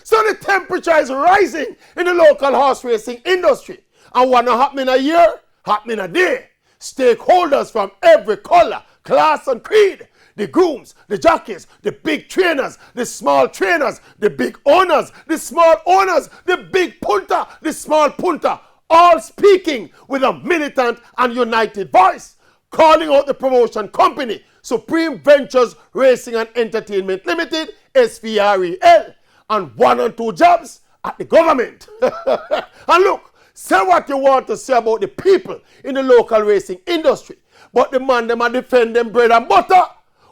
So the temperature is rising in the local horse racing industry. And what not happening a year, happening a day. Stakeholders from every color, class and creed, the grooms, the jockeys, the big trainers, the small trainers, the big owners, the small owners, the big punter, the small punter, all speaking with a militant and united voice, calling out the promotion company, Supreme Ventures Racing and Entertainment Limited, SVREL, and 1 and 2 jobs at the government. And look, say what you want to say about the people in the local racing industry, but the man them are defend them bread and butter,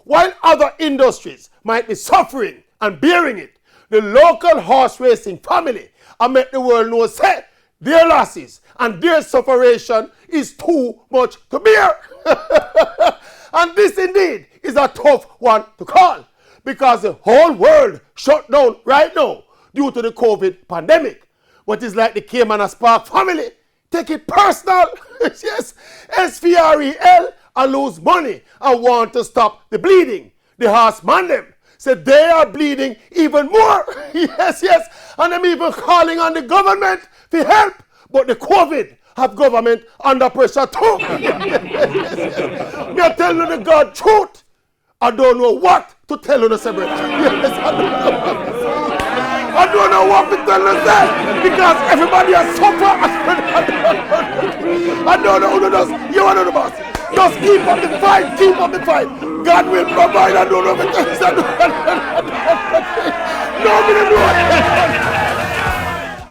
while other industries might be suffering and bearing it. The local horse racing family and make the world know say their losses and their sufferation is too much to bear. And this indeed is a tough one to call, because the whole world shut down right now due to the COVID pandemic. But it's like the Caymana Spark family take it personal. Yes, SVREL and lose money and want to stop the bleeding. The horseman them said they are bleeding even more. Yes, and I'm even calling on the government for help. But the COVID have government under pressure too. Me tell you the God truth. I don't know what to tell you the separate. Yes, I don't know what to tell you that, because everybody has suffered. I don't know who does. You are the boss. Just keep up the fight, keep up the fight. God will provide. I don't know if it's nobody knows.